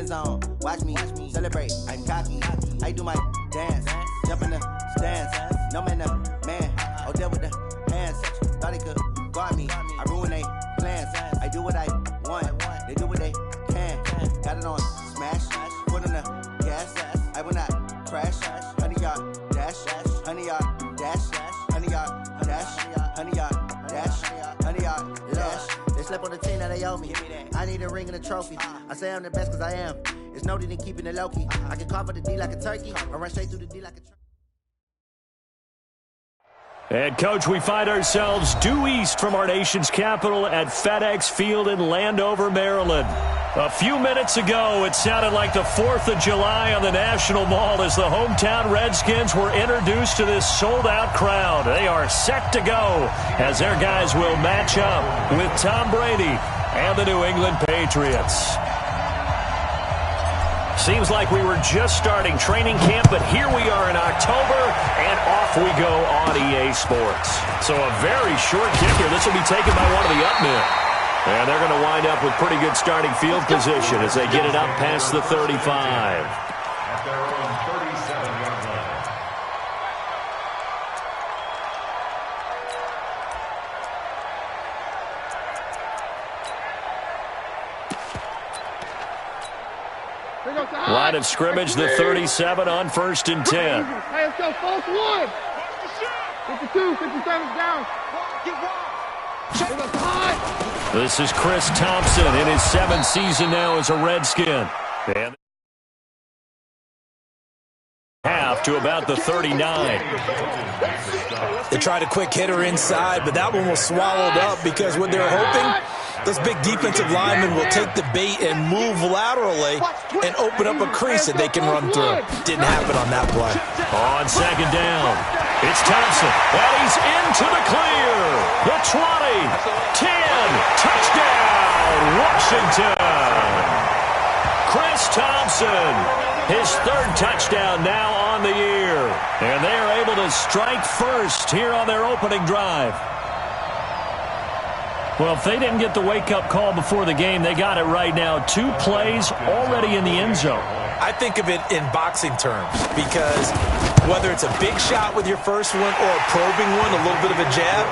end zone. Watch me celebrate. I'm cocky. I do my dance. Jump in the stands. No man, man. Oh, there with the hands. Thought he could guard me. I ruin they plans. I do what I want. They do what they can. Got it on smash. Put in the gas. I will not crash. 100-yard dash. 100-yard dash. 100-yard dash. 100-yard dash. 100-yard dash. They slept on the team that they owe me. I need a ring and a trophy. I say I'm the best because I am. It's no need in keeping it low-key. I can carve up the D like a turkey. I run straight through the D like a turkey. And, Coach, we find ourselves due east from our nation's capital at FedEx Field in Landover, Maryland. A few minutes ago, it sounded like the 4th of July on the National Mall as the hometown Redskins were introduced to this sold-out crowd. They are set to go as their guys will match up with Tom Brady and the New England Patriots. Seems like we were just starting training camp, but here we are in October, and off we go on EA Sports. So a very short kicker. This will be taken by one of the up men. And they're going to wind up with pretty good starting field position as they get it up past the 35. At their own 37-yard line. Line of scrimmage, the 37 on 1st and 10. Hey, let's go, false one. 52, 57 down. This is Chris Thompson in his 7th season now as a Redskin. And half to about the 39. They tried a quick hitter inside, but that one was swallowed up because what they're hoping, those big defensive linemen will take the bait and move laterally and open up a crease that they can run through. Didn't happen on that play. On 2nd down, it's Thompson, and he's into the clear. The 20, 10, touchdown, Washington. Chris Thompson, his 3rd touchdown now on the year. And they are able to strike first here on their opening drive. Well, if they didn't get the wake-up call before the game, they got it right now. 2 plays already in the end zone. I think of it in boxing terms because whether it's a big shot with your first one or a probing one, a little bit of a jab,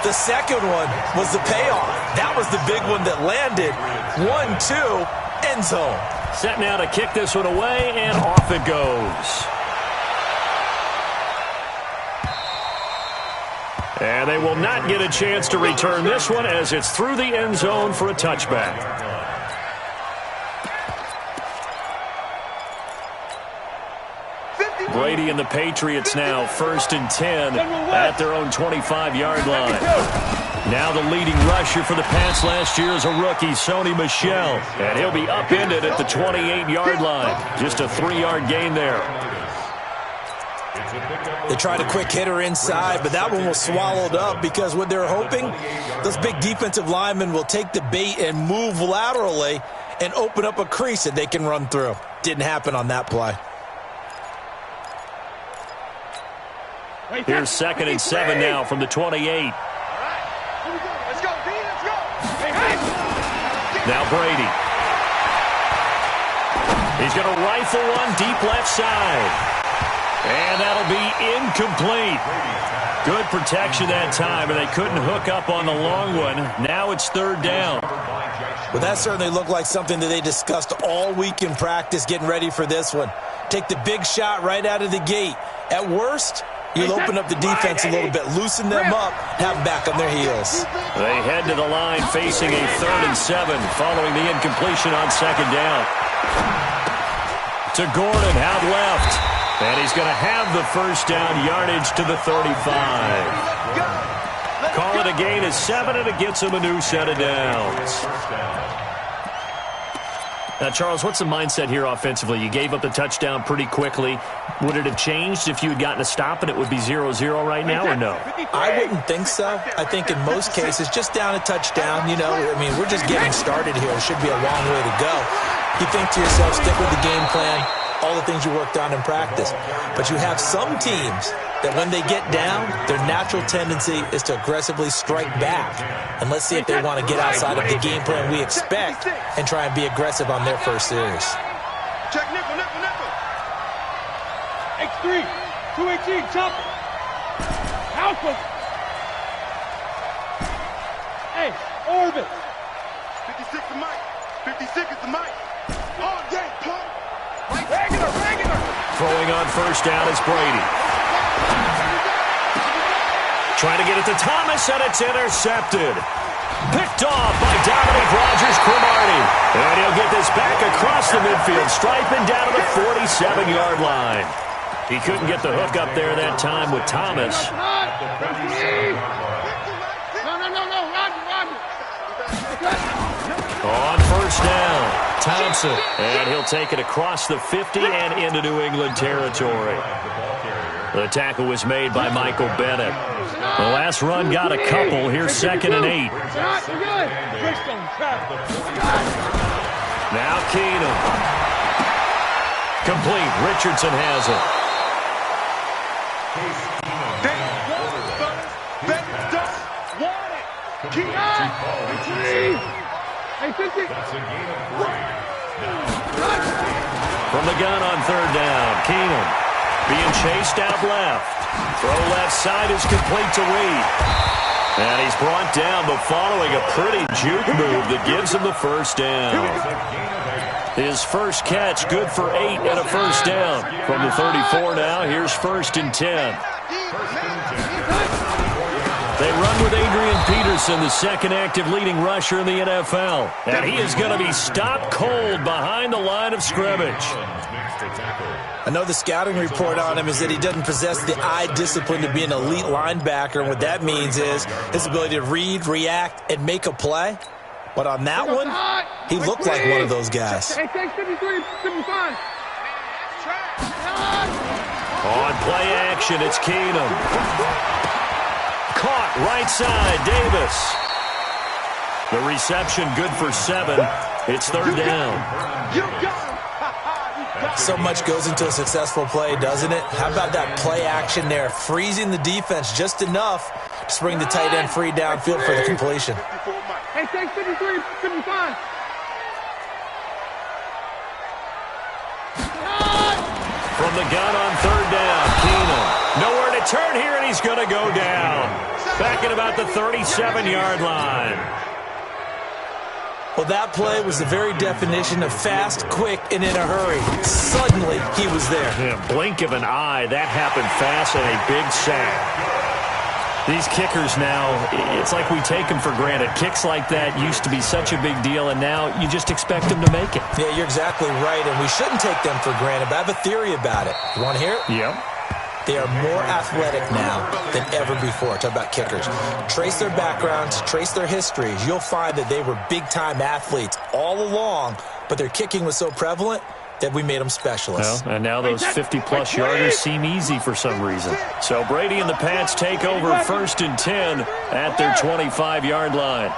the second one was the payoff. That was the big one that landed. 1-2, end zone. Set now to kick this one away, and off it goes. And they will not get a chance to return this one as it's through the end zone for a touchback. Brady and the Patriots now 1st and 10 at their own 25-yard line. Now the leading rusher for the Pats last year is a rookie, Sony Michel. And he'll be upended at the 28-yard line. Just a 3-yard gain there. They tried a quick hitter inside, but that one was swallowed up because what they're hoping, those big defensive linemen will take the bait and move laterally and open up a crease that they can run through. Didn't happen on that play. Here's 2nd and 7 now from the 28. Let's go, D, let's go. Now Brady. He's going to rifle one deep left side. And that'll be incomplete. Good protection that time, and they couldn't hook up on the long one. Now it's 3rd down. Well, that certainly looked like something that they discussed all week in practice getting ready for this one. Take the big shot right out of the gate. At worst, you'll open up the defense a little bit, loosen them up, have them back on their heels. They head to the line facing a 3rd and 7 following the incompletion on 2nd down. To Gordon, out left. And he's going to have the 1st down, yardage to the 35. Call it a gain of 7, and it gets him a new set of downs. Now, Charles, what's the mindset here offensively? You gave up the touchdown pretty quickly. Would it have changed if you had gotten a stop and it would be 0-0 right now, or no? I wouldn't think so. I think in most cases, just down a touchdown, you know, I mean, we're just getting started here. It should be a long way to go. You think to yourself, stick with the game plan. all the things you worked on in practice. But you have some teams that when they get down, their natural tendency is to aggressively strike back. And let's see if they want to get outside of the game plan we expect and try and be aggressive on their first series. Check nickel. X3, 218, chop it. Alpha. Hey, orbit. 56 the mic. 56 is the mic. All day, pump. Regular. Throwing on first down is Brady. Trying to get it to Thomas, and it's intercepted. Picked off by Dominic Rodgers-Cromartie. And he'll get this back across the midfield stripe and down to the 47-yard line. He couldn't get the hook up there that time with Thomas. On first down, Thompson. And he'll take it across the 50 and into New England territory. The tackle was made by Michael Bennett. The last run got a couple. Here's 2nd and 8. Now Keenum. Complete. Richardson has it. From the gun on 3rd down, Keenum being chased out left. Throw left side is complete to Reed. And he's brought down, but following a pretty juke move that gives him the first down. His first catch, good for 8 and a first down. From the 34 now, here's 1st and 10. They run with Adrian Peterson, the second active leading rusher in the NFL. And he is going to be stopped cold behind the line of scrimmage. I know the scouting report on him is that he doesn't possess the eye discipline to be an elite linebacker. And what that means is his ability to read, react, and make a play. But on that one, he looked like one of those guys. On play action, it's Keenum. Caught right side, Davis. The reception good for 7. It's 3rd down. So much goes into a successful play, doesn't it? How about that play action there, freezing the defense just enough to bring the tight end free downfield for the completion. Hey, take 53, 55. From the gun on 3rd down, Keenum. Nowhere to turn here, and he's going to go down. Back at about the 37-yard line. Well, that play was the very definition of fast, quick, and in a hurry. Suddenly, he was there. Yeah, blink of an eye, that happened fast and a big sack. These kickers now, it's like we take them for granted. Kicks like that used to be such a big deal, and now you just expect them to make it. Yeah, you're exactly right, and we shouldn't take them for granted, but I have a theory about it. You want to hear it? Yep. They are more athletic now than ever before. Talk about kickers. Trace their backgrounds, trace their histories. You'll find that they were big-time athletes all along, but their kicking was so prevalent that we made them specialists. Well, and now those 50-plus yarders seem easy for some reason. So Brady and the Pats take over 1st and 10 at their 25-yard line.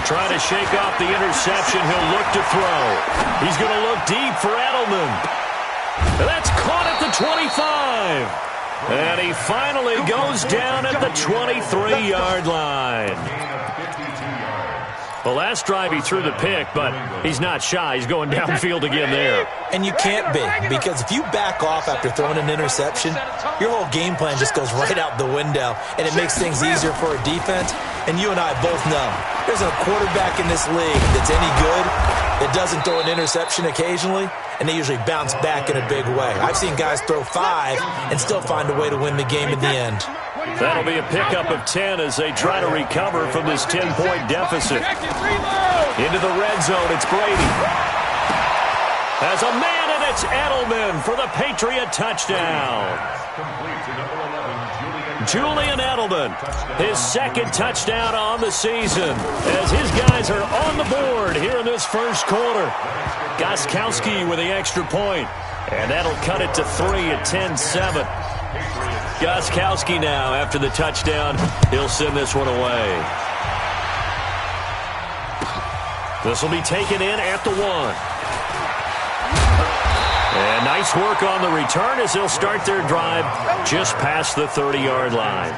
Trying to shake off the interception. He'll look to throw. He's going to look deep for Edelman. That's caught at the 25. And he finally goes down at the 23-yard line. The last drive he threw the pick, but he's not shy. He's going downfield again there. And you can't be, because if you back off after throwing an interception, your whole game plan just goes right out the window, and it makes things easier for a defense. And you and I both know there's a quarterback in this league that's any good that doesn't throw an interception occasionally, and they usually bounce back in a big way. I've seen guys throw 5 and still find a way to win the game in the end. That'll be a pickup of 10 as they try to recover from this 10-point deficit. Into the red zone, it's Brady. Has a man, and it's Edelman for the Patriot touchdown. Julian Edelman, his 2nd touchdown on the season, as his guys are on the board here in this first quarter. Gostkowski with the extra point, and that'll cut it to 3 at 10-7. Gostkowski now, after the touchdown, he'll send this one away. This will be taken in at the 1. And nice work on the return as they'll start their drive just past the 30-yard line.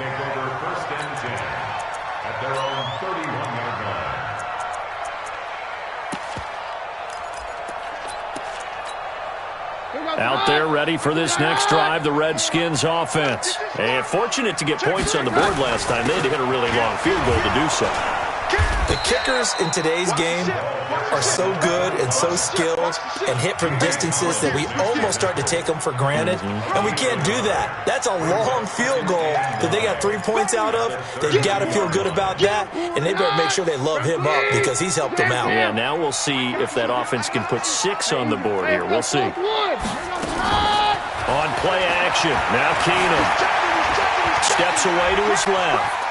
Out there ready for this next drive, the Redskins offense. And fortunate to get points on the board last time. They had to hit a really long field goal to do so. The kickers in today's game are so good and so skilled and hit from distances that we almost start to take them for granted, and we can't do that. That's a long field goal that they got 3 points out of. They've got to feel good about that, and they better make sure they love him up because he's helped them out. Yeah, now we'll see if that offense can put 6 on the board here. We'll see. On play action, now Keenum steps away to his left.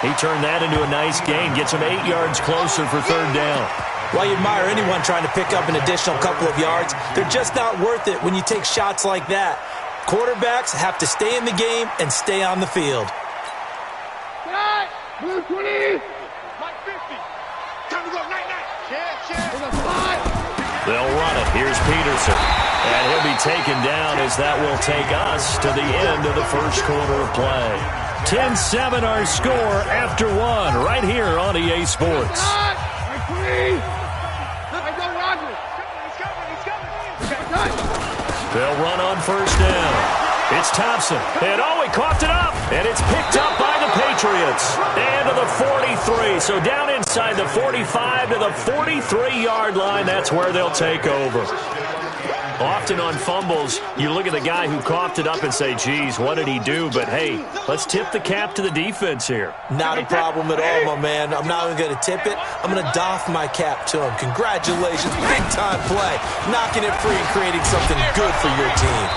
He turned that into a nice gain, gets him 8 yards closer for 3rd down. While you admire anyone trying to pick up an additional couple of yards, they're just not worth it when you take shots like that. Quarterbacks have to stay in the game and stay on the field. Blue 20. Mike 50. Time to go, night. They'll run it. Here's Peterson. And he'll be taken down as that will take us to the end of the first quarter of play. 10-7 our score after 1 right here on EA Sports. They'll run on 1st down. It's Thompson. And he coughed it up. And it's picked up by the Patriots. And to the 43. So down inside the 45 to the 43-yard line. That's where they'll take over. Often on fumbles, you look at the guy who coughed it up and say, geez, what did he do? But, hey, let's tip the cap to the defense here. Not a problem at all, my man. I'm not even going to tip it. I'm going to doff my cap to him. Congratulations. Big-time play. Knocking it free and creating something good for your team.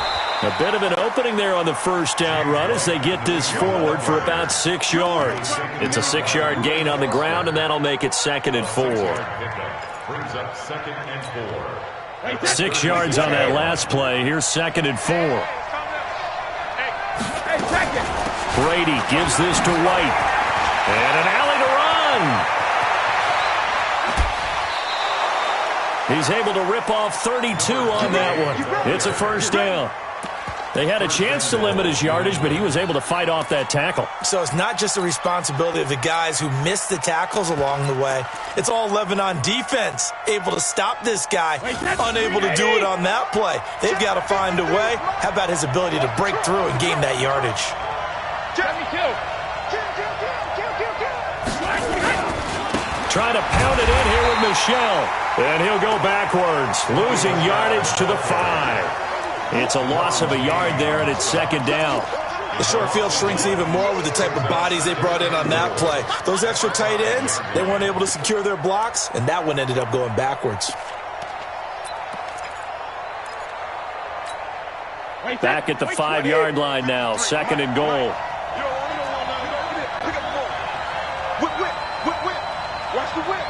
A bit of an opening there on the 1st down run as they get this forward for about 6 yards. It's a 6-yard gain on the ground, and that'll make it 2nd and 4. Brings up 2nd and 4. 6 yards on that last play. Here's 2nd and 4. Brady gives this to White. And an alley to run. He's able to rip off 32 on that one. It's a 1st down. They had a chance to limit his yardage, but he was able to fight off that tackle. So it's not just the responsibility of the guys who missed the tackles along the way. It's all 11 on defense, able to stop this guy, unable to do it on that play. They've got to find a way. How about his ability to break through and gain that yardage? Trying to pound it in here with Michelle. And he'll go backwards, losing yardage to the 5. It's a loss of a yard there, and it's 2nd down. The short field shrinks even more with the type of bodies they brought in on that play. Those extra tight ends, they weren't able to secure their blocks, and that one ended up going backwards. Back at the 5-yard line now, 2nd and goal. Whip. Watch the whip.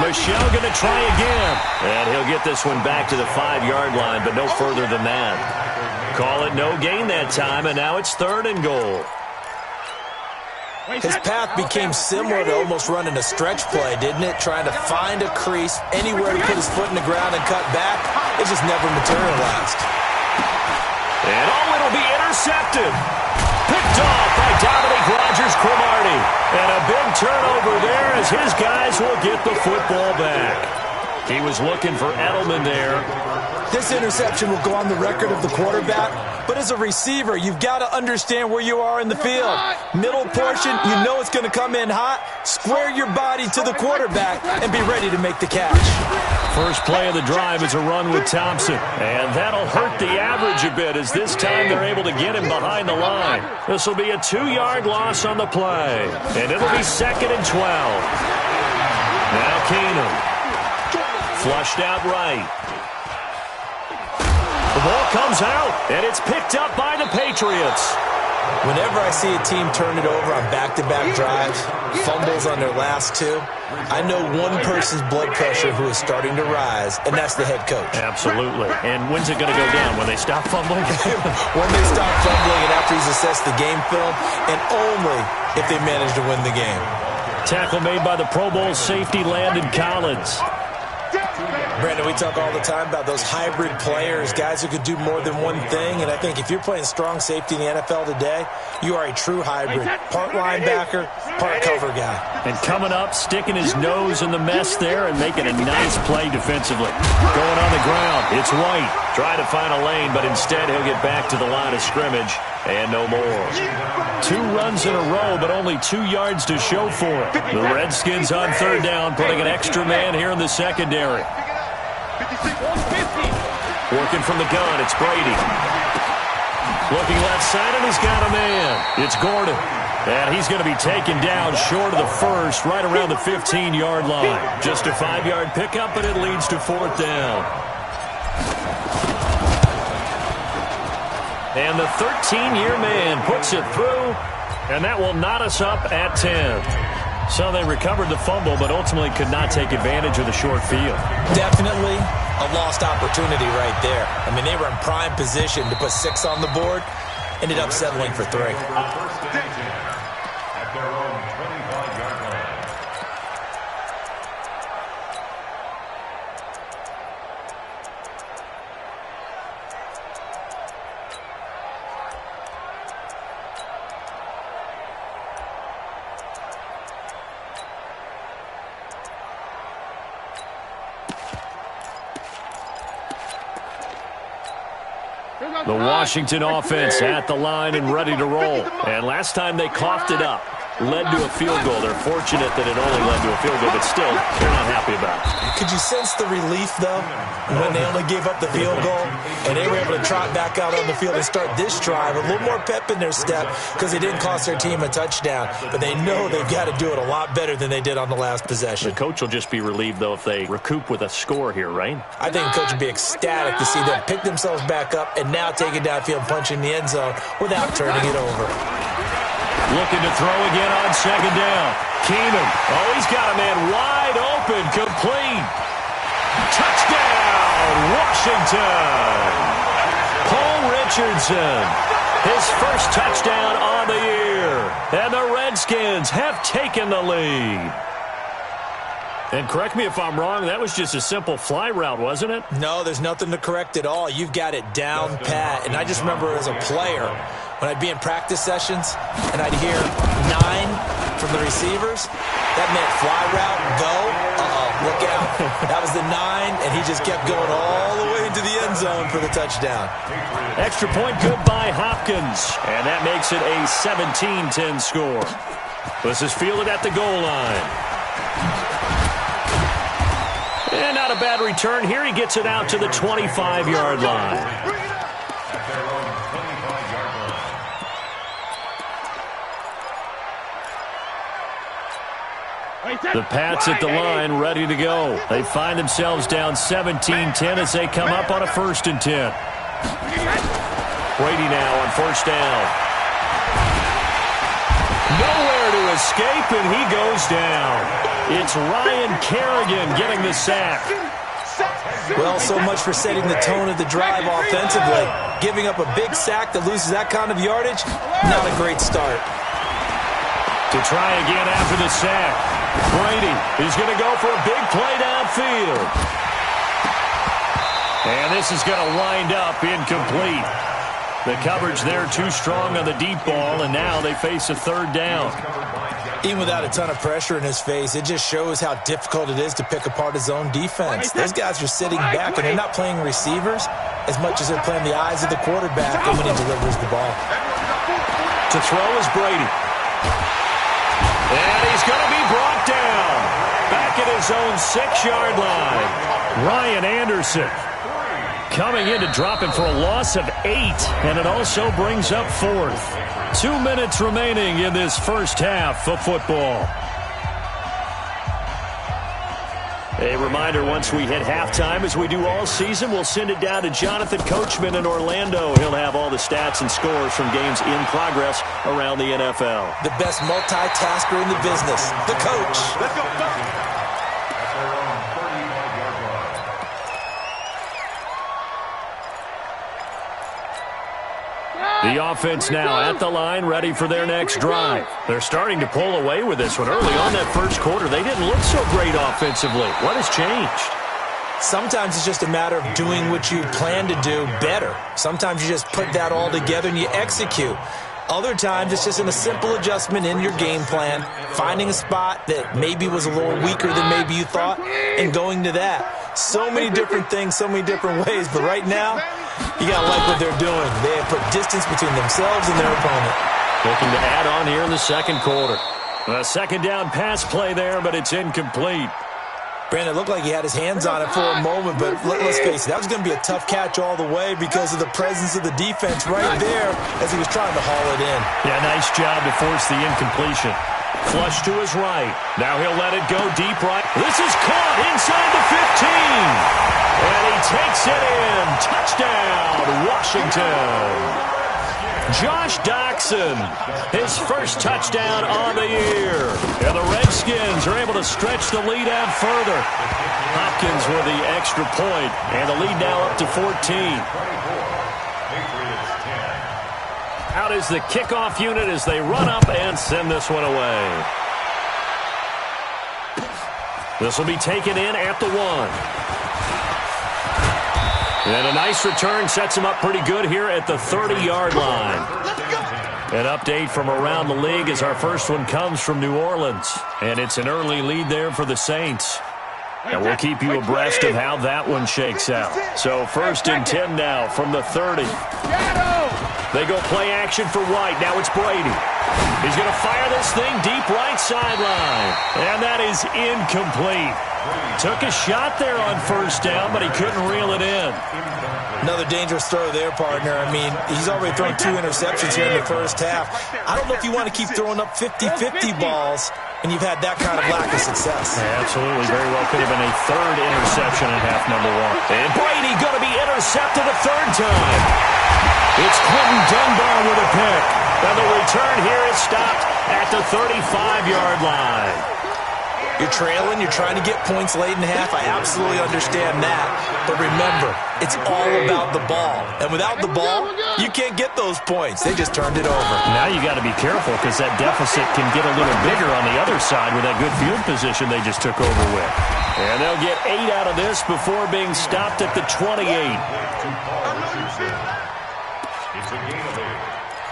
Michelle going to try again. And he'll get this one back to the 5-yard line, but no further than that. Call it no gain that time, and now it's 3rd and goal. His path became similar to almost running a stretch play, didn't it? Trying to find a crease, anywhere to put his foot in the ground and cut back. It just never materialized. And it'll be intercepted. Picked off by Dominic Rodgers-Cromartie. And a big turnover there as his guys will get the football back. He was looking for Edelman there. This interception will go on the record of the quarterback, but as a receiver, you've got to understand where you are in the field. Middle portion, you know it's going to come in hot. Square your body to the quarterback and be ready to make the catch. First play of the drive is a run with Thompson. And that'll hurt the average a bit as this time they're able to get him behind the line. This will be a 2-yard loss on the play. And it'll be 2nd and 12. Now Keenum. Flushed out right. The ball comes out, and it's picked up by the Patriots. Whenever I see a team turn it over on back-to-back drives, fumbles on their last two, I know one person's blood pressure who is starting to rise, and that's the head coach. Absolutely. And when's it going to go down? When they stop fumbling? When they stop fumbling and after he's assessed the game film, and only if they manage to win the game. Tackle made by the Pro Bowl safety Landon Collins. Brandon, we talk all the time about those hybrid players, guys who could do more than one thing, and I think if you're playing strong safety in the NFL today, you are a true hybrid. Part linebacker, part cover guy. And coming up, sticking his nose in the mess there and making a nice play defensively. Going on the ground, it's White. Trying to find a lane, but instead he'll get back to the line of scrimmage and no more. 2 runs in a row, but only 2 yards to show for it. The Redskins on third down, putting an extra man here in the secondary. Working from the gun, it's Brady. Looking left side, and he's got a man. It's Gordon. And he's going to be taken down short of the first, right around the 15-yard line. Just a 5-yard pickup, but it leads to fourth down. And the 13-year man puts it through, and that will knot us up at 10. So they recovered the fumble, but ultimately could not take advantage of the short field. Definitely a lost opportunity right there. I mean, they were in prime position to put 6 on the board. Ended up settling for 3. At their own 25-yard line. The Washington offense at the line and ready to roll. And last time they coughed it up, led to a field goal. They're fortunate that it only led to a field goal, but still, they're not happy about it. Could you sense the relief, though, when they only gave up the field goal and they were able to trot back out on the field and start this drive, a little more pep in their step because they didn't cost their team a touchdown, but they know they've got to do it a lot better than they did on the last possession. The coach will just be relieved, though, if they recoup with a score here, right? I think the coach would be ecstatic to see them pick themselves back up and now take it downfield, punch in the end zone without turning it over. Looking to throw again on second down. Keenum. Oh, he's got a man wide open. Complete. Touchdown, Washington. Paul Richardson. His first touchdown on the year. And the Redskins have taken the lead. And correct me if I'm wrong, that was just a simple fly route, wasn't it? No, there's nothing to correct at all. You've got it down pat. And I just remember as a player, when I'd be in practice sessions and I'd hear 9 from the receivers, that meant fly route, go, look out. That was the 9, and he just kept going all the way into the end zone for the touchdown. Extra point good by Hopkins, and that makes it a 17-10 score. This is fielded at the goal line. And not a bad return here. He gets it out to the 25-yard line. The Pats at the line, ready to go. They find themselves down 17-10 as they come up on a 1st and 10. Brady now on 1st down. Nowhere to escape, and he goes down. It's Ryan Kerrigan getting the sack. Well, so much for setting the tone of the drive offensively. Giving up a big sack that loses that kind of yardage, not a great start. To try again after the sack. Brady is going to go for a big play downfield. And this is going to wind up incomplete. The coverage there too strong on the deep ball, and now they face a 3rd down. Even without a ton of pressure in his face, it just shows how difficult it is to pick apart his own defense. Those guys are sitting back, and they're not playing receivers as much as they're playing the eyes of the quarterback and when he delivers the ball. To throw is Brady. And he's going to be brought down. Back at his own 6-yard line. Ryan Anderson coming in to drop it for a loss of 8. And it also brings up 4th. 2 minutes remaining in this first half of football. A reminder, once we hit halftime, as we do all season, we'll send it down to Jonathan Coachman in Orlando. He'll have all the stats and scores from games in progress around the NFL. The best multitasker in the business, the coach. Let's go. The offense now at the line, ready for their next drive. They're starting to pull away with this one. Early on that first quarter, they didn't look so great offensively. What has changed? Sometimes it's just a matter of doing what you plan to do better. Sometimes you just put that all together and you execute. Other times it's just in a simple adjustment in your game plan, finding a spot that maybe was a little weaker than maybe you thought, and going to that. So many different things, so many different ways, but right now, you got to like what they're doing. They have put distance between themselves and their opponent. Looking to add on here in the second quarter. A second down pass play there, but it's incomplete. Brandon, it looked like he had his hands on it for a moment, but let's face it, that was going to be a tough catch all the way because of the presence of the defense right there as he was trying to haul it in. Yeah, nice job to force the incompletion. Flush to his right. Now he'll let it go deep right. This is caught inside the 15. And he takes it in. Touchdown, Washington. Josh Doxson, his first touchdown on the year. And the Redskins are able to stretch the lead out further. Hopkins with the extra point, and the lead now up to 14. Out is the kickoff unit as they run up and send this one away. This will be taken in at the 1. And a nice return sets him up pretty good here at the 30-yard line. An update from around the league as our first one comes from New Orleans. And it's an early lead there for the Saints. And we'll keep you abreast of how that one shakes out. So 1st and 10 now from the 30. They go play action for White. Now it's Brady. He's going to fire this thing deep right sideline. And that is incomplete. Took a shot there on first down, but he couldn't reel it in. Another dangerous throw there, partner. I mean, he's already thrown 2 interceptions here in the first half. I don't know if you want to keep throwing up 50-50 balls, and you've had that kind of lack of success. Yeah, absolutely. Very well could have been a 3rd interception in half number 1. And Brady going to be intercepted a 3rd time. It's Quentin Dunbar with a pick. And the return here is stopped at the 35-yard line. You're trailing, you're trying to get points late in half. I absolutely understand that. But remember, it's all about the ball. And without the ball, you can't get those points. They just turned it over. Now you got to be careful because that deficit can get a little bigger on the other side with that good field position they just took over with. And they'll get 8 out of this before being stopped at the 28. It's a gain of 8.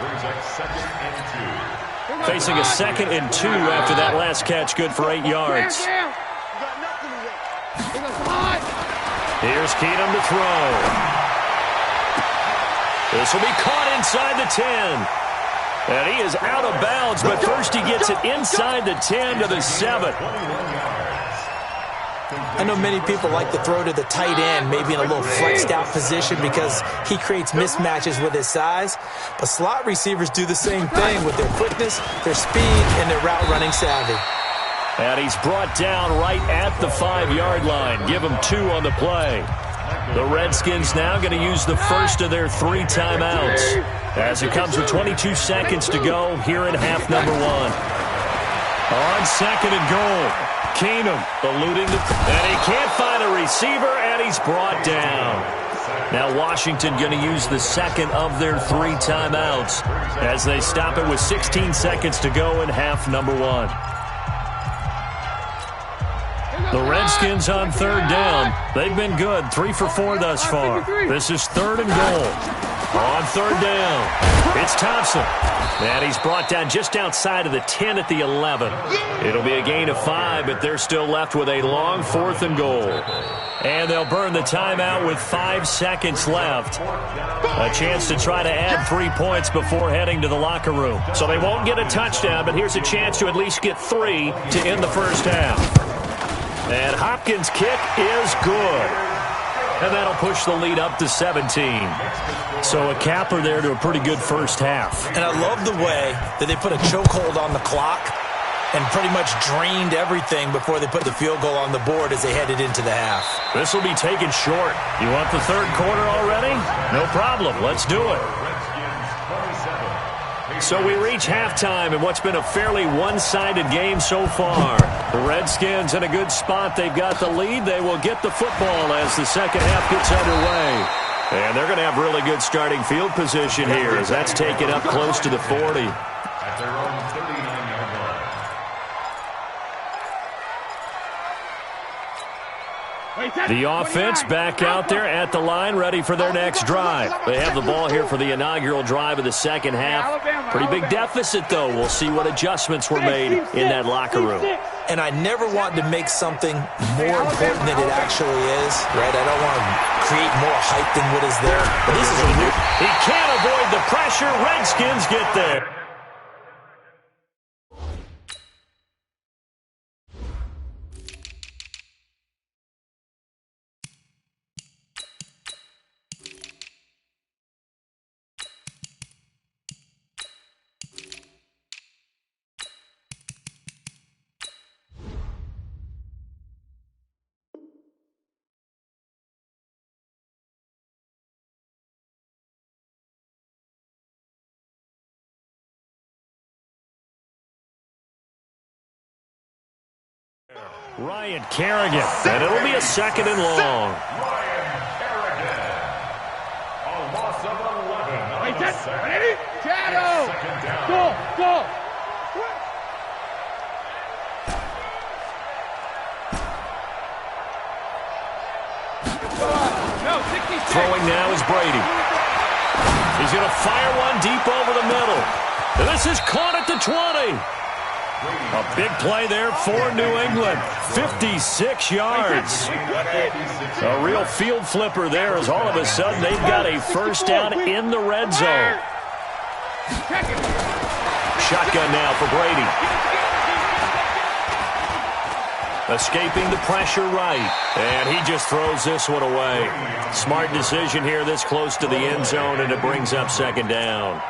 Brings up 2nd and 2. Facing a 2nd and 2 after that last catch, good for 8 yards. Here's Keenum to throw. This will be caught inside the 10. And he is out of bounds, but first he gets it inside the 10 to the 7. I know many people like to throw to the tight end, maybe in a little flexed out position because he creates mismatches with his size. But slot receivers do the same thing with their quickness, their speed, and their route running savvy. And he's brought down right at the 5-yard line. Give him 2 on the play. The Redskins now going to use the first of their 3 timeouts as it comes with 22 seconds to go here in half number 1. On 2nd and goal. Keenum eluding and he can't find a receiver, and he's brought down. Now Washington going to use the 2nd of their 3 timeouts as they stop it with 16 seconds to go in half number 1. The Redskins on 3rd down. They've been good, 3 for 4 thus far. This is 3rd and goal. On 3rd down, it's Thompson. And he's brought down just outside of the 10 at the 11. It'll be a gain of 5, but they're still left with a long 4th and goal. And they'll burn the timeout with 5 seconds left. A chance to try to add 3 points before heading to the locker room. So they won't get a touchdown, but here's a chance to at least get 3 to end the first half. And Hopkins' kick is good. And that'll push the lead up to 17. So a capper there to a pretty good first half. And I love the way that they put a chokehold on the clock. and pretty much drained everything before they put the field goal on the board as they headed into the half. This will be taken short. You want the third quarter already? No problem. Let's do it. So we reach halftime in what's been a fairly one-sided game so far. The Redskins in a good spot. They've got the lead. They will get the football as the second half gets underway. And they're going to have really good starting field position here as that's taken up close to the 40. At their own 39-yard line. The offense back out there at the line, ready for their next drive. They have the ball here for the inaugural drive of the second half. Pretty big deficit, though. We'll see what adjustments were made in that locker room. And I never want to make something more important than it actually is, right? I don't want to create more hype than what is there. But this is a new... He can't avoid the pressure. Redskins get there. Ryan Kerrigan, and it'll be a second and long. Ryan Kerrigan. A loss of 11 on the sack. Ready? Shadow. Second down. Go. Throwing now is Brady. He's going to fire one deep over the middle. And this is caught at the 20. A big play there for New England. 56 yards. A real field flipper there as all of a sudden they've got a first down in the red zone. Shotgun now for Brady. Escaping the pressure right. And he just throws this one away. Smart decision here this close to the end zone, and it brings up second down.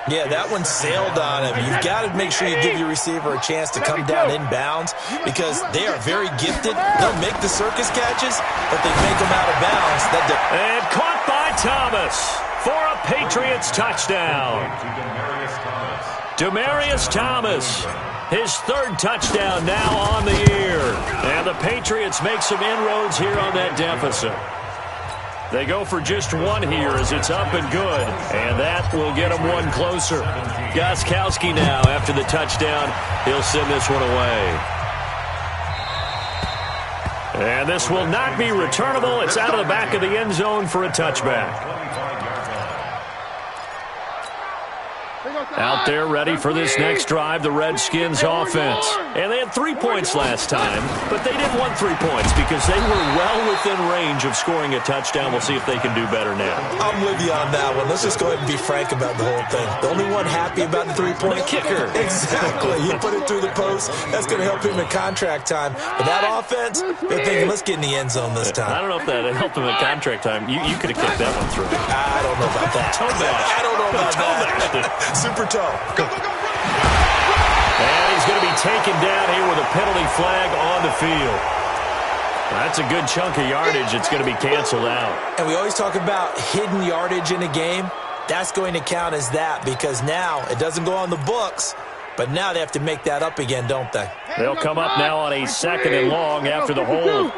Yeah, that one sailed on him. You've got to make sure you give your receiver a chance to come down inbounds because they are very gifted. They'll make the circus catches, but they make them out of bounds. And caught by Thomas for a Patriots touchdown. Demaryius Thomas, his third touchdown now on the year. And the Patriots make some inroads here on that deficit. They go for just one here as it's up and good. And that will get them one closer. Gostkowski now after the touchdown. He'll send this one away. And this will not be returnable. It's out of the back of the end zone for a touchback. Out there ready for this next drive, the Redskins offense. And they had 3 points last time, but they didn't want 3 points because they were well within range of scoring a touchdown. We'll see if they can do better now. I'm with you on that one. Let's just go ahead and be frank about the whole thing. The only one happy about the 3-point kicker. Exactly. He put it through the post. That's going to help him in contract time. But that offense, they're thinking, let's get in the end zone this time. I don't know if that helped him in contract time. You could have kicked that one through. I don't know about that. Toe bash. I don't know about that. Super toe. And he's going to be taken down here with a penalty flag on the field. That's a good chunk of yardage. It's going to be canceled out. And we always talk about hidden yardage in a game. That's going to count as that because now it doesn't go on the books, but now they have to make that up again, don't they? They'll come up now on a second and long after the hold.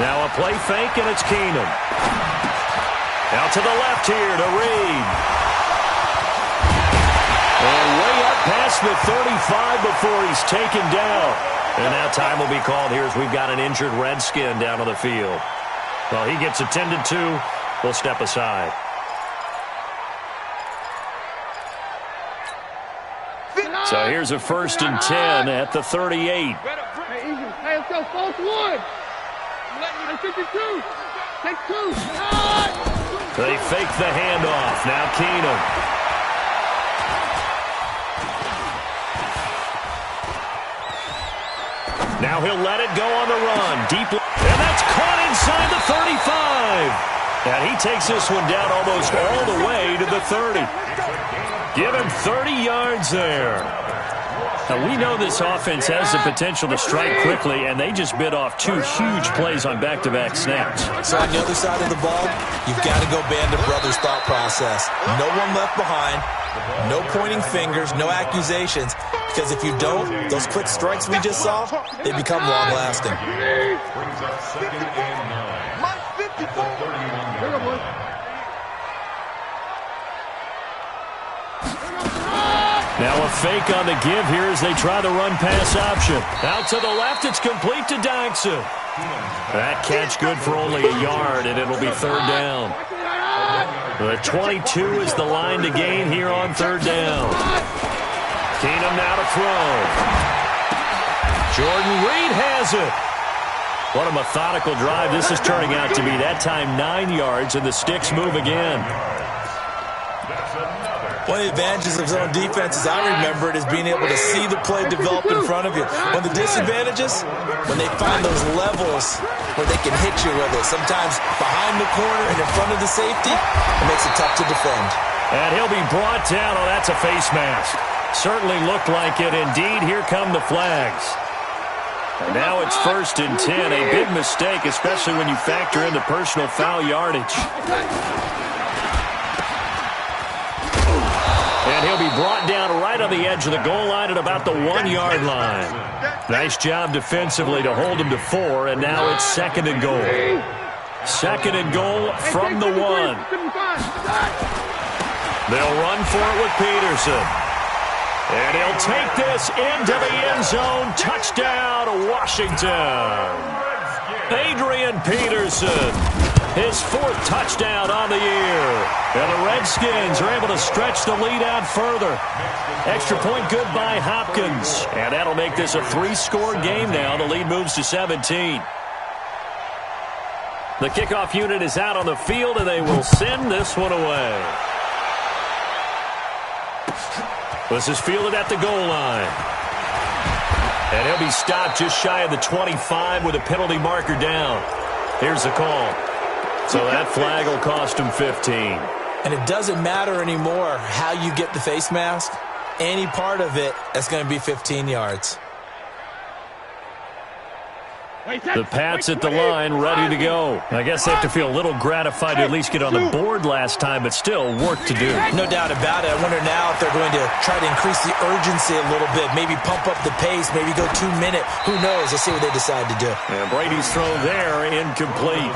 Now a play fake, and it's Keenum. Out to the left here to Reed. And way up past the 35 before he's taken down. And now time will be called here as we've got an injured Redskin down on the field. Well, he gets attended to. We'll step aside. So here's a 1st and 10 at the 38. Hey, let's go. False one. Take 2. Take 2. They fake the handoff. Now Keenum. Now he'll let it go on the run. Deep. And that's caught inside the 35. And he takes this one down almost all the way to the 30. Give him 30 yards there. Now, we know this offense has the potential to strike quickly, and they just bit off 2 huge plays on back-to-back snaps. So on the other side of the ball, you've got to go Band of Brothers thought process. No one left behind, no pointing fingers, no accusations, because if you don't, those quick strikes we just saw, they become long-lasting. Brings up 2nd and 9. At the 31 yard. Now a fake on the give here as they try the run-pass option. Out to the left, it's complete to Dyson. That catch good for only a yard, and it'll be 3rd down. The 22 is the line to gain here on 3rd down. Keenum now to throw. Jordan Reed has it. What a methodical drive this is turning out to be. That time 9 yards, and the sticks move again. One of the advantages of zone defense, as I remember it, is being able to see the play develop in front of you. One of the disadvantages, when they find those levels where they can hit you with it, sometimes behind the corner and in front of the safety, it makes it tough to defend. And he'll be brought down. Oh, that's a face mask. Certainly looked like it. Indeed, here come the flags. And now it's 1st and 10. A big mistake, especially when you factor in the personal foul yardage. And he'll be brought down right on the edge of the goal line at about the 1-yard line. Nice job defensively to hold him to 4, and now it's 2nd and goal. 2nd and goal from the 1. They'll run for it with Peterson. And he'll take this into the end zone. Touchdown, Washington. Adrian Peterson. His 4th touchdown on the year. And the Redskins are able to stretch the lead out further. Extra point good by Hopkins. And that'll make this a 3-score game now. The lead moves to 17. The kickoff unit is out on the field, and they will send this one away. This is fielded at the goal line. And he'll be stopped just shy of the 25 with a penalty marker down. Here's the call. So that flag will cost him 15. And it doesn't matter anymore how you get the face mask. Any part of it is going to be 15 yards. The Pats at the line, ready to go. I guess they have to feel a little gratified to at least get on the board last time, but still work to do. No doubt about it. I wonder now if they're going to try to increase the urgency a little bit, maybe pump up the pace, maybe go 2-minute. Who knows? Let's see what they decide to do. And Brady's throw there, incomplete.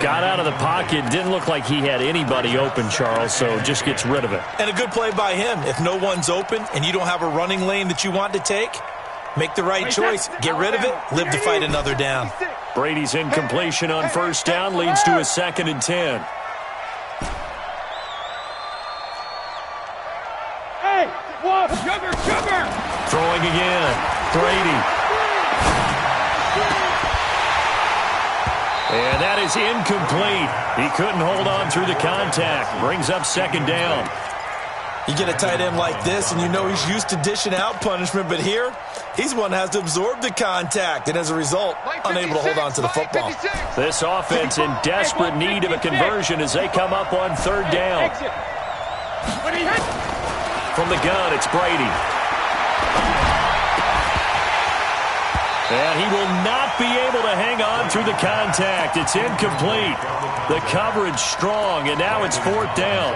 Got out of the pocket. Didn't look like he had anybody open, Charles, so just gets rid of it. And a good play by him. If no one's open and you don't have a running lane that you want to take, make the right choice. Get rid of it. Live to fight another down. Brady's incompletion on 1st down leads to a 2nd and 10. Hey, whoa, sugar. Throwing again. Brady. And that is incomplete. He couldn't hold on through the contact. Brings up 2nd down. You get a tight end like this, and you know he's used to dishing out punishment, but here, he's one that has to absorb the contact, and as a result, unable to hold on to the football. This offense in desperate need of a conversion as they come up on 3rd down. From the gun, it's Brady. And he will not be able to hang on through the contact. It's incomplete. The coverage strong, and now it's 4th down.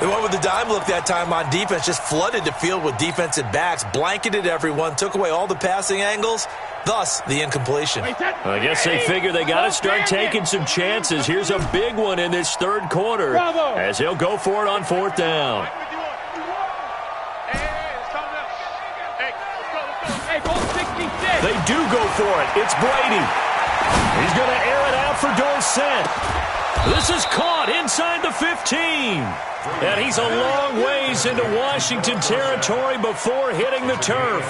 They went with the dime look that time on defense, just flooded the field with defensive backs, blanketed everyone, took away all the passing angles, thus the incompletion. I guess they figure they got to start taking some chances. Here's a big one in this 3rd quarter as he'll go for it on 4th down. They do go for it. It's Brady. He's going to air it out for Dorsett. This is caught inside the 15. And he's a long ways into Washington territory before hitting the turf.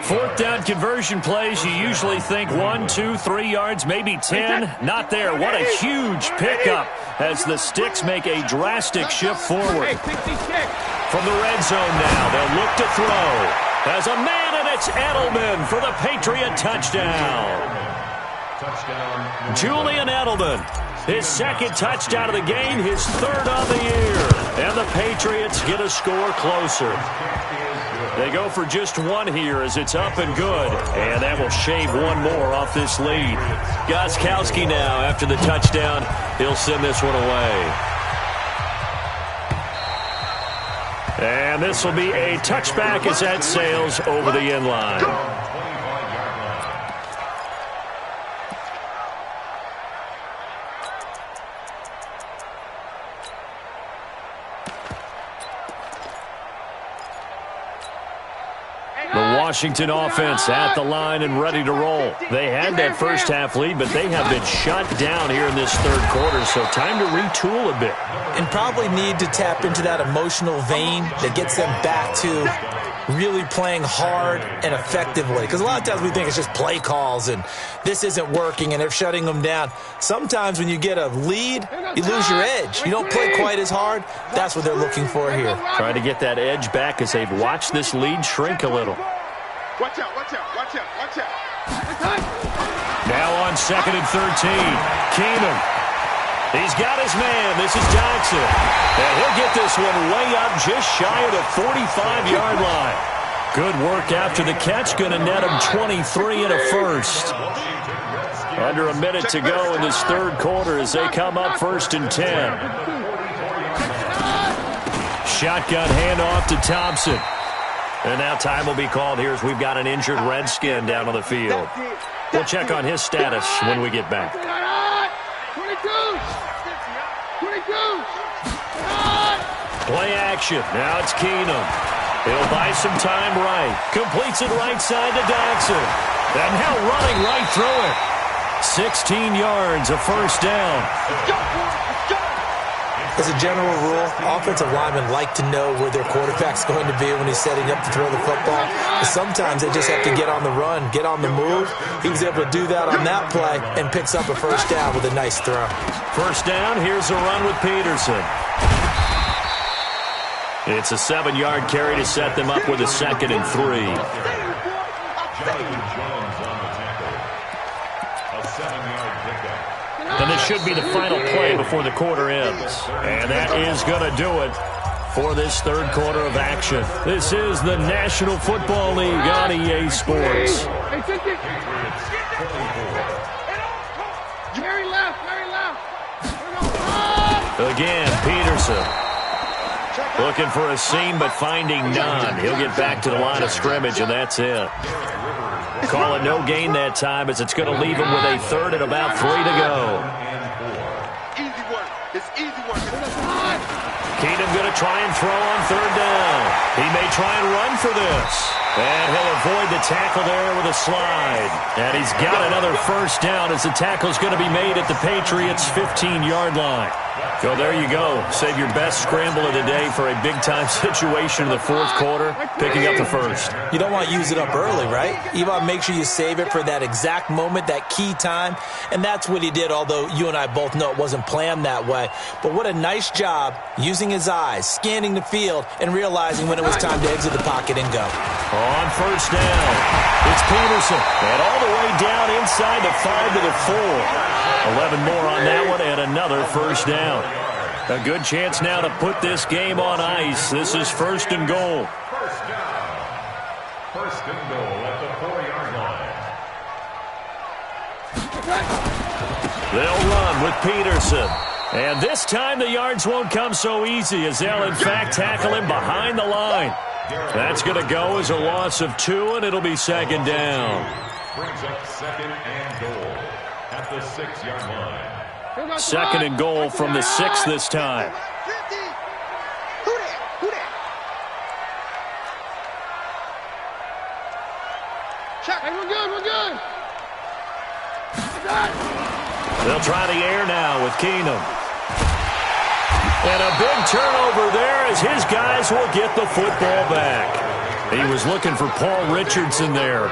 4th down conversion plays, you usually think 1, 2, 3 yards, maybe 10. Not there. What a huge pickup as the Sticks make a drastic shift forward. From the red zone now, they'll look to throw. As a man, and it's Edelman for the Patriot touchdown. Julian Edelman, his second touchdown of the game, his third on the year. And the Patriots get a score closer. They go for just one here as it's up and good. And that will shave one more off this lead. Gostkowski now, after the touchdown, he'll send this one away. And this will be a touchback as that sails over the end line. Washington offense at the line and ready to roll. They had that first half lead, but they have been shut down here in this third quarter, so time to retool a bit. And probably need to tap into that emotional vein that gets them back to really playing hard and effectively. Because a lot of times we think it's just play calls and this isn't working and they're shutting them down. Sometimes when you get a lead, you lose your edge. You don't play quite as hard. That's what they're looking for here. Trying to get that edge back as they've watched this lead shrink a little. Watch out, watch out, watch out, watch out. Now on 2nd and 13, Keenum. He's got his man. This is Johnson. And he'll get this one way up just shy of the 45-yard line. Good work after the catch. Going to net him 23 and a first. Under a minute to go in this third quarter as they come up 1st and 10. Shotgun handoff to Thompson. And now time will be called here as we've got an injured Redskin down on the field. We'll check on his status when we get back. 22! Play action. Now it's Keenum. He'll buy some time right. Completes it right side to Dodson. And now running right through it. 16 yards, a first down. As a general rule, offensive linemen like to know where their quarterback's going to be when he's setting up to throw the football. But sometimes they just have to get on the run, get on the move. He was able to do that on that play and picks up a first down with a nice throw. First down, here's a run with Peterson. It's a 7-yard carry to set them up with a 2nd and 3. And this should be the final play before the quarter ends. And that is going to do it for this third quarter of action. This is the National Football League on EA Sports. Again, Peterson. Looking for a seam, but finding none. He'll get back to the line of scrimmage, and that's it. Call it no gain that time as it's going to leave him with a 3rd and about 3 to go. Easy work. It's easy work. Keenum going to try and throw on 3rd down. He may try and run for this. And he'll avoid the tackle there with a slide. And he's got another first down as the tackle's going to be made at the Patriots' 15-yard line. So there you go. Save your best scramble of the day for a big-time situation in the fourth quarter, picking up the first. You don't want to use it up early, right? You want to make sure you save it for that exact moment, that key time. And that's what he did, although you and I both know it wasn't planned that way. But what a nice job using his eyes, scanning the field, and realizing when it was time to exit the pocket and go. On first down, it's Peterson. And all the way down inside the 5 to the 4. 11 more on that one and another first down. A good chance now to put this game on ice. This is 1st and goal. First down. 1st and goal at the 4-yard line. They'll run with Peterson. And this time the yards won't come so easy as they'll in fact tackle him behind the line. That's going to go as a loss of 2, and it'll be 2nd down. Brings up 2nd and goal at the 6-yard line. 2nd and goal from the 6 this time. We're good. They'll try the air now with Keenum. And a big turnover there as his guys will get the football back. He was looking for Paul Richardson there.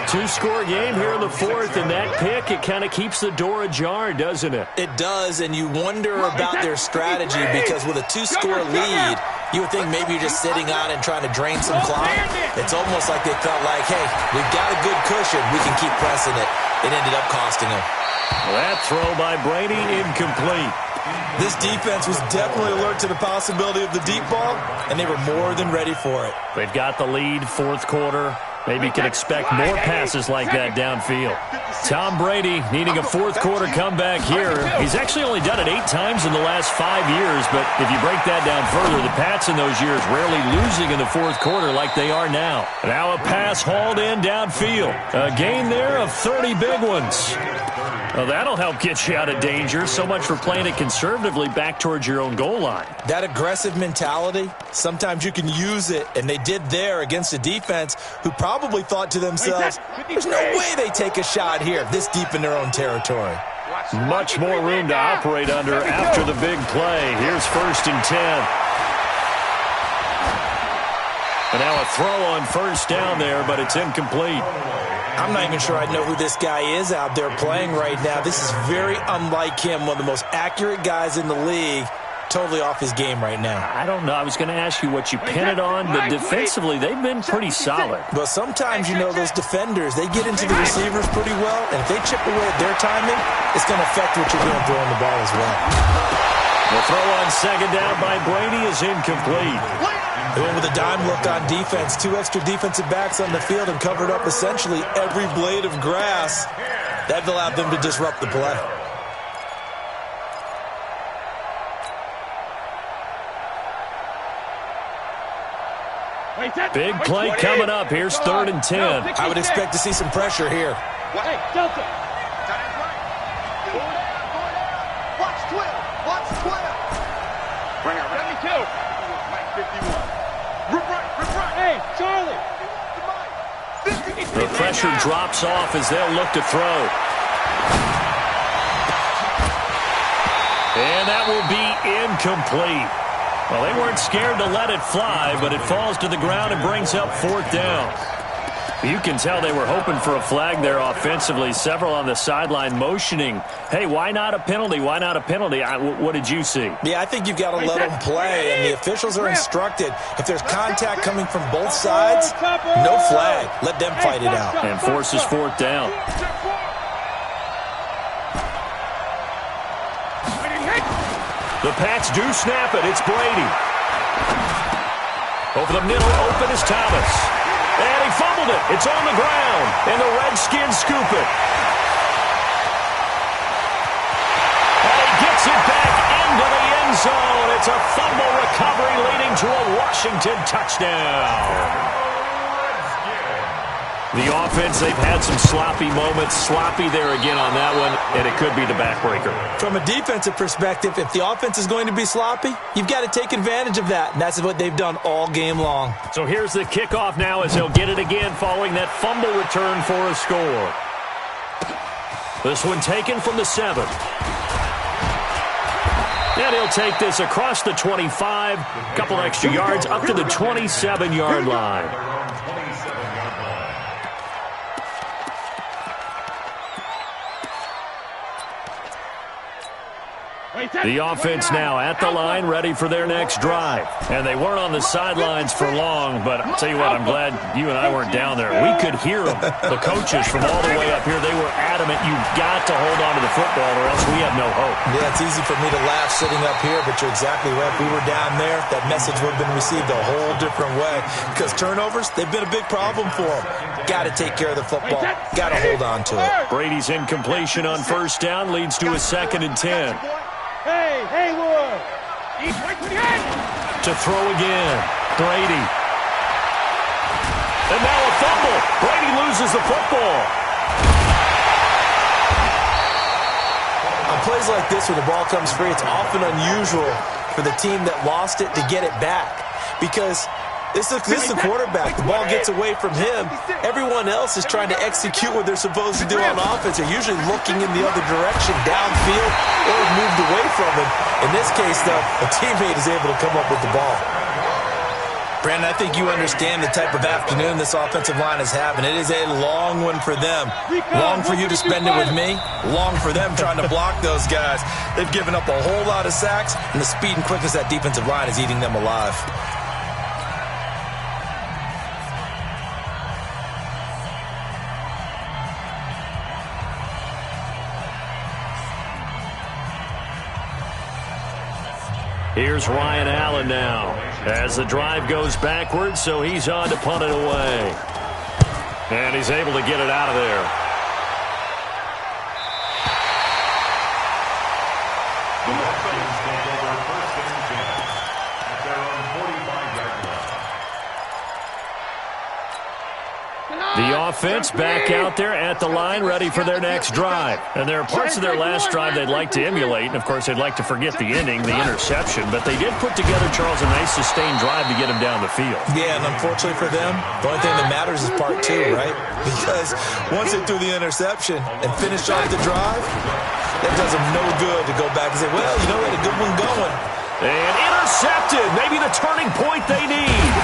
2-score game here in the 4th, and that pick, it kind of keeps the door ajar, doesn't it? It does, and you wonder about their strategy because with a 2-score lead, You would think maybe you're just sitting on and trying to drain some clock. It's almost like they felt like, hey, we've got a good cushion. We can keep pressing it. It ended up costing them. That throw by Brady, incomplete. This defense was definitely alert to the possibility of the deep ball, and they were more than ready for it. They've got the lead, fourth quarter. Maybe you can expect more passes like that downfield. Tom Brady needing a fourth quarter comeback here. He's actually only done it 8 times in the last 5 years, but if you break that down further, the Pats in those years rarely losing in the fourth quarter like they are now. Now a pass hauled in downfield. A gain there of 30 big ones. Well, that'll help get you out of danger. So much for playing it conservatively back towards your own goal line. That aggressive mentality, sometimes you can use it, and they did there against a defense who probably thought to themselves, there's no way they take a shot here this deep in their own territory. Much more room to operate under after the big play. Here's 1st and 10. And now a throw on first down there, but it's incomplete. I'm not even sure I know who this guy is out there playing right now. This is very unlike him, one of the most accurate guys in the league. Totally off his game right now. I don't know. I was going to ask you what you pin it on, but defensively, they've been pretty solid. But sometimes, you know, those defenders, they get into the receivers pretty well, and if they chip away at their timing, it's going to affect what you're doing throwing the ball as well. The throw on second down by Brady is incomplete. They went with a dime look on defense. 2 extra defensive backs on the field and covered up essentially every blade of grass. That allowed them to disrupt the play. Big play coming up. Here's 3rd and 10. I would expect to see some pressure here. Hey, Delta. Watch 12. Watch 12. Bring it. 72. Mike 51. Rip right. Hey, Charlie. The pressure drops off as they'll look to throw. And that will be incomplete. Well, they weren't scared to let it fly, but it falls to the ground and brings up 4th down. You can tell they were hoping for a flag there offensively. Several on the sideline motioning, hey, why not a penalty? Why not a penalty? What did you see? Yeah, I think you've got to let them play, and the officials are instructed. If there's contact coming from both sides, no flag. Let them fight it out. And forces 4th down. The Pats do snap it. It's Brady. Over the middle, open is Thomas. And he fumbled it. It's on the ground. And the Redskins scoop it. And he gets it back into the end zone. It's a fumble recovery leading to a Washington touchdown. The offense, they've had some sloppy moments. Sloppy there again on that one, and it could be the backbreaker. From a defensive perspective, if the offense is going to be sloppy, you've got to take advantage of that, and that's what they've done all game long. So here's the kickoff now as they'll get it again following that fumble return for a score. This one taken from the 7. And he'll take this across the 25, couple extra yards up to the 27-yard line. The offense now at the line, ready for their next drive. And they weren't on the sidelines for long, but I'll tell you what, I'm glad you and I weren't down there. We could hear them. The coaches from all the way up here, they were adamant, you've got to hold on to the football or else we have no hope. Yeah, it's easy for me to laugh sitting up here, but you're exactly right. If we were down there, that message would have been received a whole different way. Because turnovers, they've been a big problem for them. Got to take care of the football. Got to hold on to it. Brady's incompletion on first down leads to a 2nd and 10. Hey, Haywood! To throw again. Brady. And now a fumble. Brady loses the football. On plays like this where the ball comes free, it's often unusual for the team that lost it to get it back. Because this is the quarterback. The ball gets away from him. Everyone else is trying to execute what they're supposed to do on offense. They're usually looking in the other direction, downfield, or moved away from him. In this case, though, a teammate is able to come up with the ball. Brandon, I think you understand the type of afternoon this offensive line is having. It is a long one for them. Long for you to spend it with me. Long for them trying to block those guys. They've given up a whole lot of sacks, and the speed and quickness of that defensive line is eating them alive. Here's Ryan Allen now as the drive goes backwards, so he's on to punt it away. And he's able to get it out of there. The Dolphins take over first and 10 at their own 45-yard line. The offense back out there at the line, ready for their next drive. And there are parts of their last drive they'd like to emulate, and of course they'd like to forget the ending, the interception, but they did put together, Charles, a nice sustained drive to get him down the field. Yeah, and unfortunately for them, the only thing that matters is part two, right? Because once they threw the interception and finished off the drive, that does them no good to go back and say, well, you know, we had a good one going. And intercepted, maybe the turning point they need.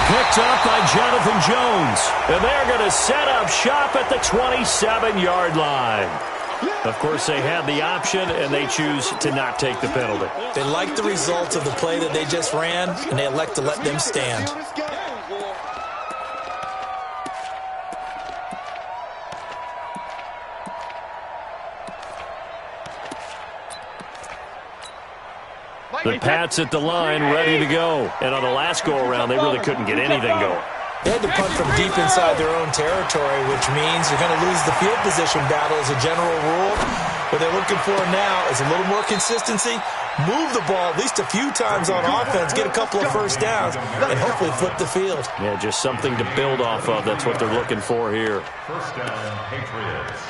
Picked up by Jonathan Jones. And they're going to set up shop at the 27-yard line. Of course, they had the option, and they choose to not take the penalty. They like the results of the play that they just ran, and they elect to let them stand. The Pats at the line, ready to go. And on the last go-around, they really couldn't get anything going. They had to punt from deep inside their own territory, which means you're going to lose the field position battle as a general rule. What they're looking for now is a little more consistency, move the ball at least a few times on offense, get a couple of first downs, and hopefully flip the field. Yeah, just something to build off of. That's what they're looking for here. First down, Patriots.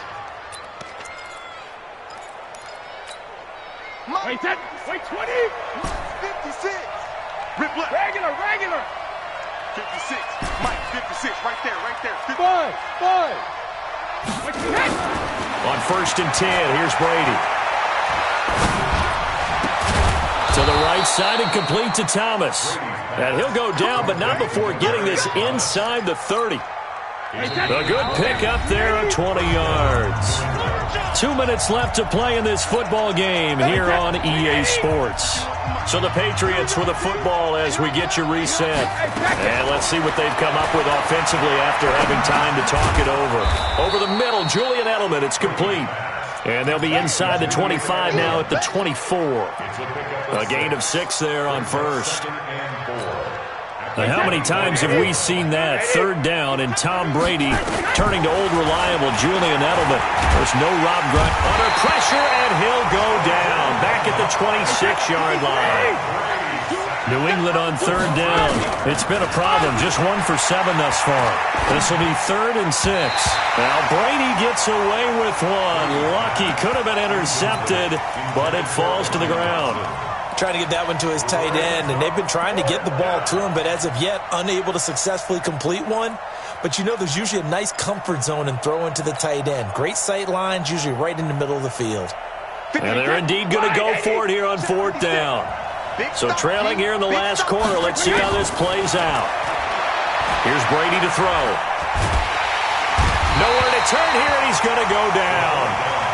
Wait, 10. Wait, 20. 56. Rip left. Regular. 56. Mike, 56. Right there. 5. Wait, 10. On first and 10, here's Brady. To the right side and complete to Thomas. And he'll go down, but not before getting this inside the 30. A good pick up there of 20 yards. 2 minutes left to play in this football game here on EA Sports. So the Patriots with the football as we get you reset. And let's see what they've come up with offensively after having time to talk it over. Over the middle, Julian Edelman, it's complete. And they'll be inside the 25 now at the 24. A gain of 6 there on first. How many times have we seen that? Third down, and Tom Brady turning to old reliable Julian Edelman. There's no Rob Grunt under pressure, and he'll go down back at the 26-yard line. New England on third down. It's been a problem. Just 1 for 7 thus far. This will be 3rd and 6. Now Brady gets away with one. Lucky. Could have been intercepted, but it falls to the ground. Trying to get that one to his tight end, and they've been trying to get the ball to him, but as of yet, unable to successfully complete one. But you know there's usually a nice comfort zone in throwing to the tight end. Great sight lines, usually right in the middle of the field. And they're indeed going to go for it here on 4th down. So trailing here in the last quarter, let's see how this plays out. Here's Brady to throw. Nowhere to turn here, and he's going to go down.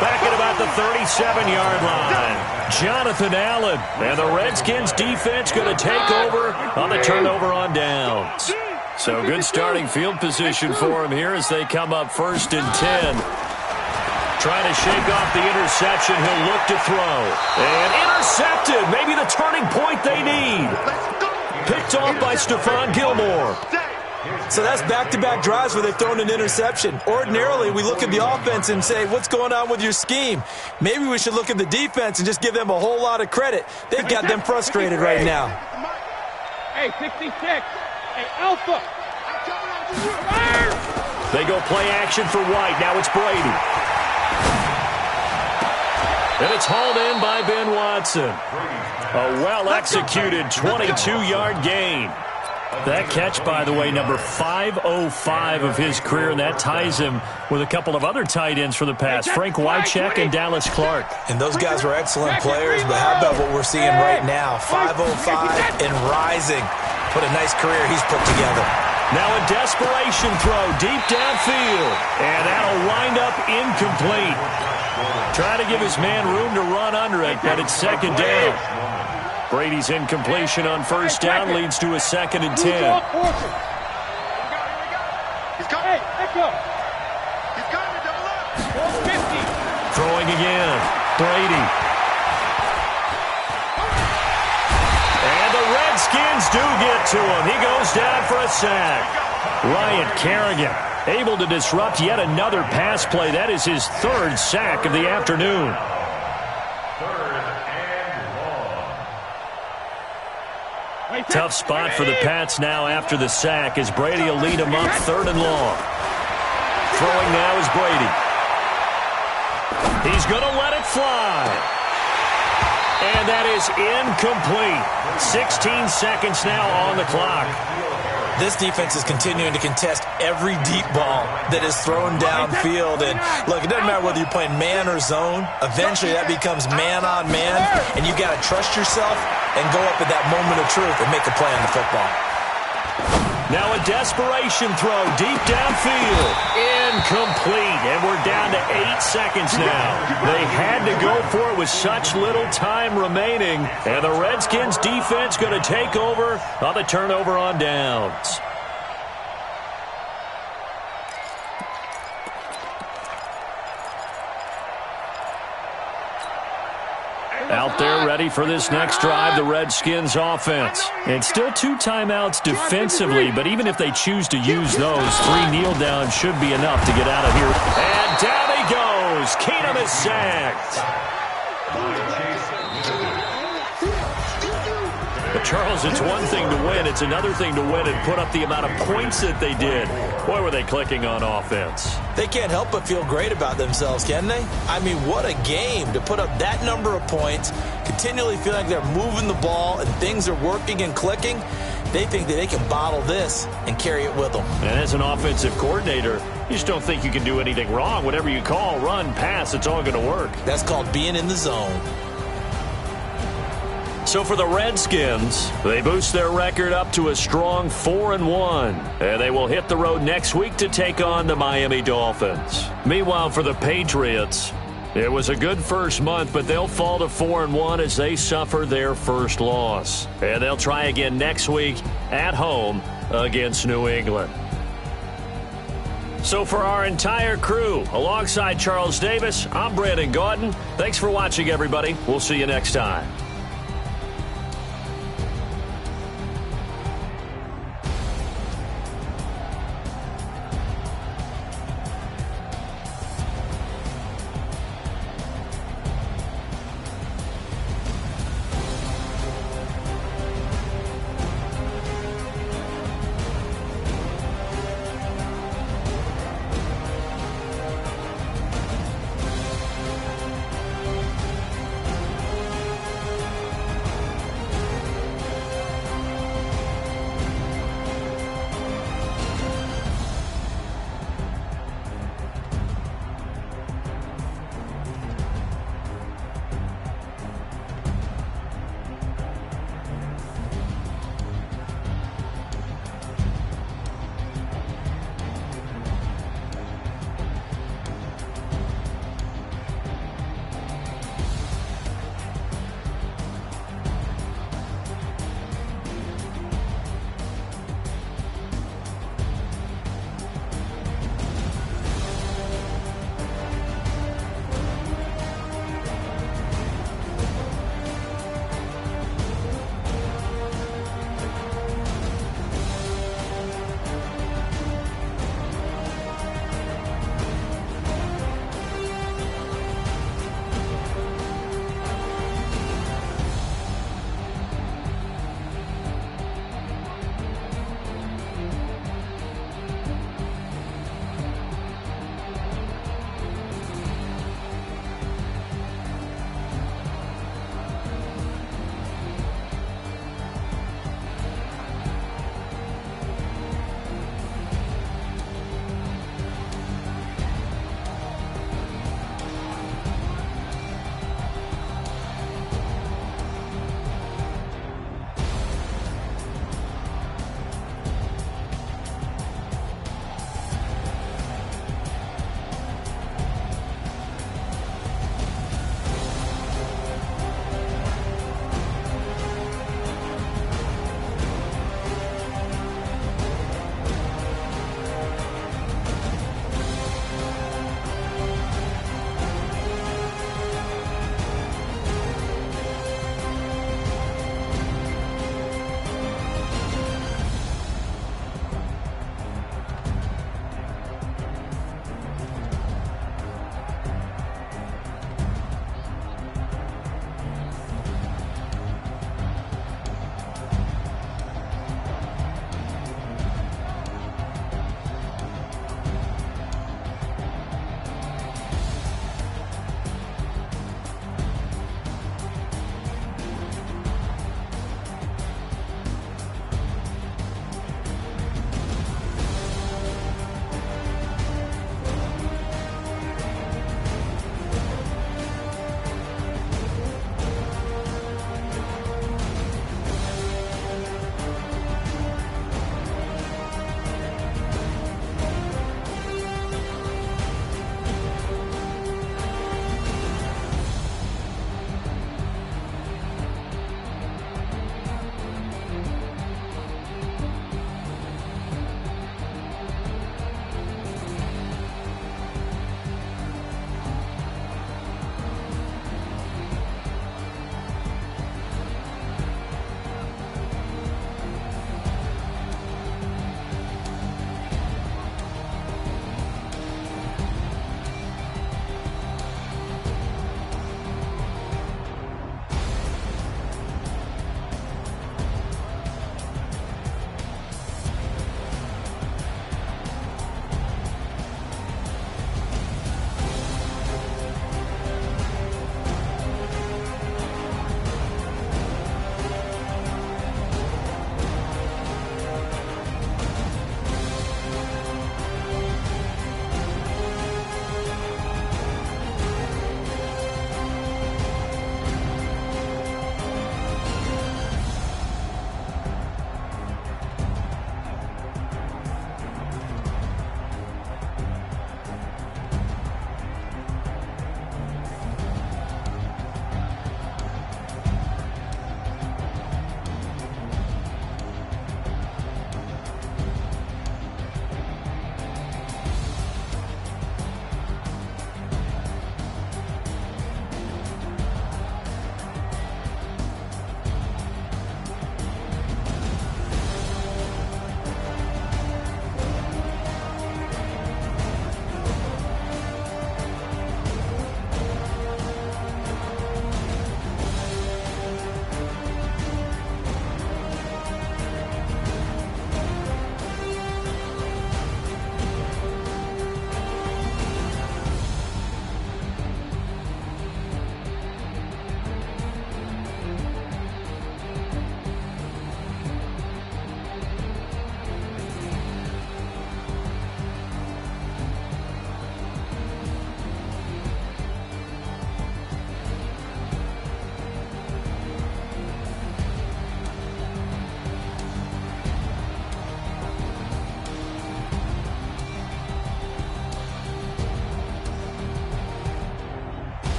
Back at about the 37-yard line. Jonathan Allen. And the Redskins defense going to take over on the turnover on downs. So good starting field position for him here as they come up 1st and 10. Trying to shake off the interception. He'll look to throw. And intercepted. Maybe the turning point they need. Picked off by Stephon Gilmore. So that's back-to-back drives where they've thrown an interception. Ordinarily, we look at the offense and say, what's going on with your scheme? Maybe we should look at the defense and just give them a whole lot of credit. They've got them frustrated right now. Hey, 66. Hey, Alpha. They go play action for White. Now it's Brady. And it's hauled in by Ben Watson. A well-executed 22-yard gain. That catch, by the way, number 505 of his career, and that ties him with a couple of other tight ends for the past, Frank Wycheck and Dallas Clark. And those guys were excellent players, but how about what we're seeing right now? 505 and rising. What a nice career he's put together. Now a desperation throw deep downfield. And that'll wind up incomplete. Try to give his man room to run under it, but it's second down. Brady's incompletion on first down leads to a 2nd and 10. He's coming. Hey, let's go. He's coming to double up. 50. Throwing again. Brady. And the Redskins do get to him. He goes down for a sack. Ryan Kerrigan able to disrupt yet another pass play. That is his 3rd sack of the afternoon. Tough spot for the Pats now after the sack as Brady will lead him up 3rd and long. Throwing now is Brady. He's going to let it fly. And that is incomplete. 16 seconds now on the clock. This defense is continuing to contest every deep ball that is thrown downfield. And, look, it doesn't matter whether you're playing man or zone. Eventually, that becomes man-on-man, and you got to trust yourself and go up at that moment of truth and make a play on the football. Now a desperation throw deep downfield. Incomplete. And we're down to 8 seconds now. They had to go for it with such little time remaining. And the Redskins defense going to take over on the turnover on downs. Out there ready for this next drive, the Redskins offense. And still 2 timeouts defensively, but even if they choose to use those, 3 kneel downs should be enough to get out of here. And down he goes. Keenum is sacked. But Charles, it's one thing to win. It's another thing to win and put up the amount of points that they did. Boy, were they clicking on offense. They can't help but feel great about themselves, can they? I mean, what a game to put up that number of points, continually feel like they're moving the ball and things are working and clicking. They think that they can bottle this and carry it with them. And as an offensive coordinator, you just don't think you can do anything wrong. Whatever you call, run, pass, it's all going to work. That's called being in the zone. So for the Redskins, they boost their record up to a strong 4-1. And they will hit the road next week to take on the Miami Dolphins. Meanwhile, for the Patriots, it was a good first month, but they'll fall to 4-1 as they suffer their first loss. And they'll try again next week at home against New England. So for our entire crew, alongside Charles Davis, I'm Brandon Gaudin. Thanks for watching, everybody. We'll see you next time.